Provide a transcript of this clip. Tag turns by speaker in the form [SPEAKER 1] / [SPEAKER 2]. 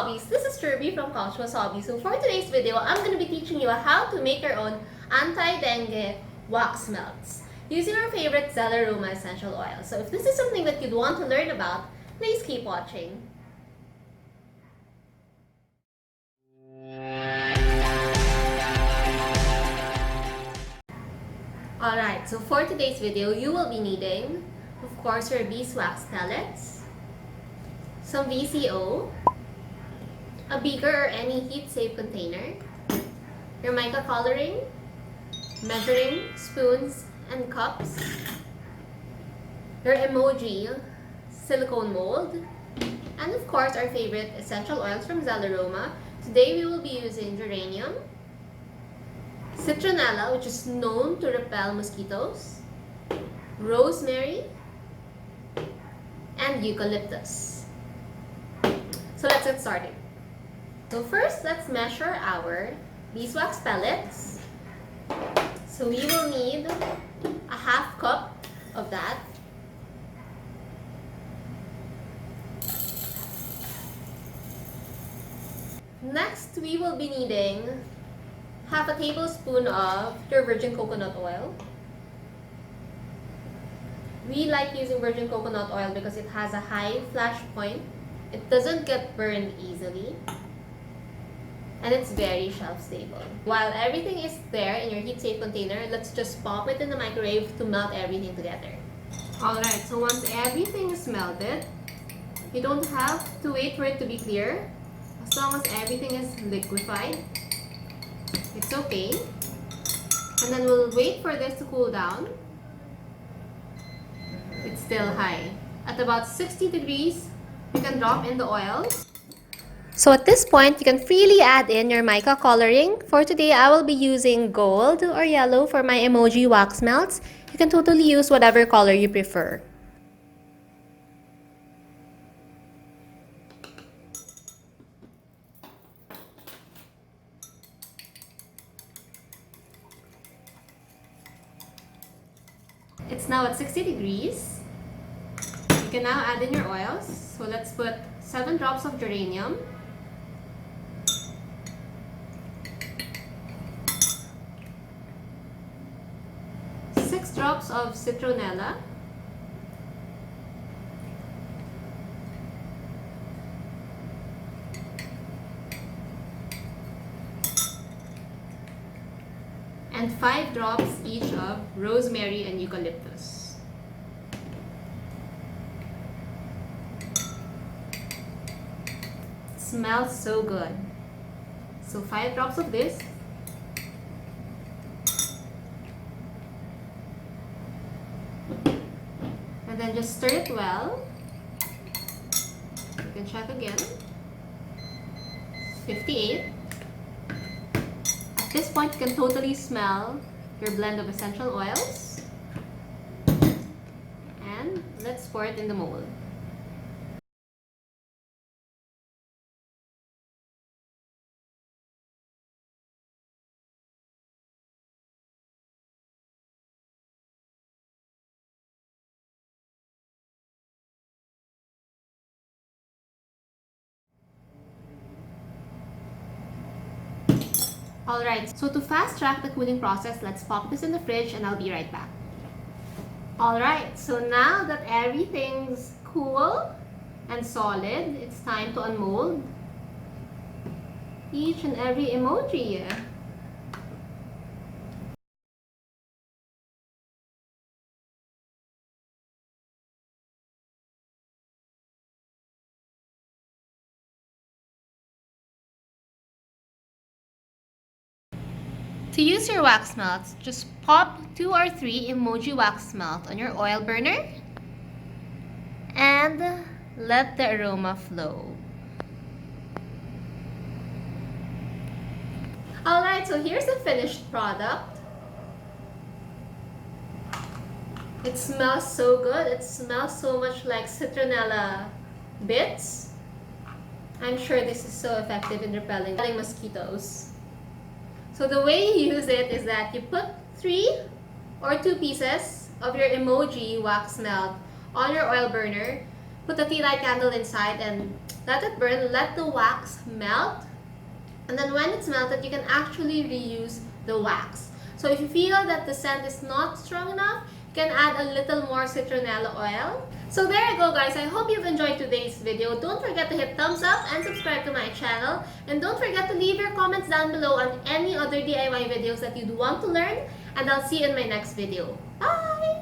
[SPEAKER 1] Couchwasabis, this is Jirbie from Couchwasabi. So for today's video, I'm going to be teaching you how to make your own anti-dengue wax melts using our favorite zellaroma essential oil. So if this is something that you'd want to learn about, please keep watching. Alright, so for today's video, you will be needing, of course, your beeswax pellets, some VCO, a beaker or any heat-safe container, your mica coloring, measuring spoons and cups, your Emoji silicone mold, and of course our favorite essential oils from zellaroma. Today we will be using geranium, citronella, which is known to repel mosquitoes, rosemary, and eucalyptus. So let's get started. So first, let's measure our beeswax pellets. So we will need a half cup of that. Next, we will be needing half a tablespoon of your virgin coconut oil. We like using virgin coconut oil because it has a high flash point. It doesn't get burned easily. And it's very shelf stable. While everything is there in your heat-safe container, let's just pop it in the microwave to melt everything together. Alright, so once everything is melted, you don't have to wait for it to be clear. As long as everything is liquefied, it's okay. And then we'll wait for this to cool down. It's still high. At about 60 degrees, you can drop in the oils. So at this point, you can freely add in your mica coloring. For today, I will be using gold or yellow for my Emoji wax melts. You can totally use whatever color you prefer. It's now at 60 degrees. You can now add in your oils. So let's put 7 drops of geranium, 6 drops of citronella, and 5 drops each of rosemary and eucalyptus. Smells so good. So 5 drops of this. And then just stir it well. You can check again. 58. At this point, you can totally smell your blend of essential oils. And let's pour it in the mold. Alright, so to fast track the cooling process, let's pop this in the fridge and I'll be right back. Alright, so now that everything's cool and solid, it's time to unmold each and every emoji. To use your wax melts, just pop 2 or 3 Emoji wax melt on your oil burner and let the aroma flow. Alright, so here's the finished product. It smells so good. It smells so much like citronella bits. I'm sure this is so effective in repelling mosquitoes. So the way you use it is that you put 3 or 2 pieces of your Emoji wax melt on your oil burner, put a tea light candle inside and Let it burn, let the wax melt, and then when it's melted, you can actually reuse the wax. So if you feel that the scent is not strong enough, you can add a little more citronella oil. So there you go guys, I hope you've enjoyed today's video. Don't forget to hit thumbs up and subscribe to my channel. And don't forget to leave your comments down below on any other DIY videos that you'd want to learn. And I'll see you in my next video. Bye!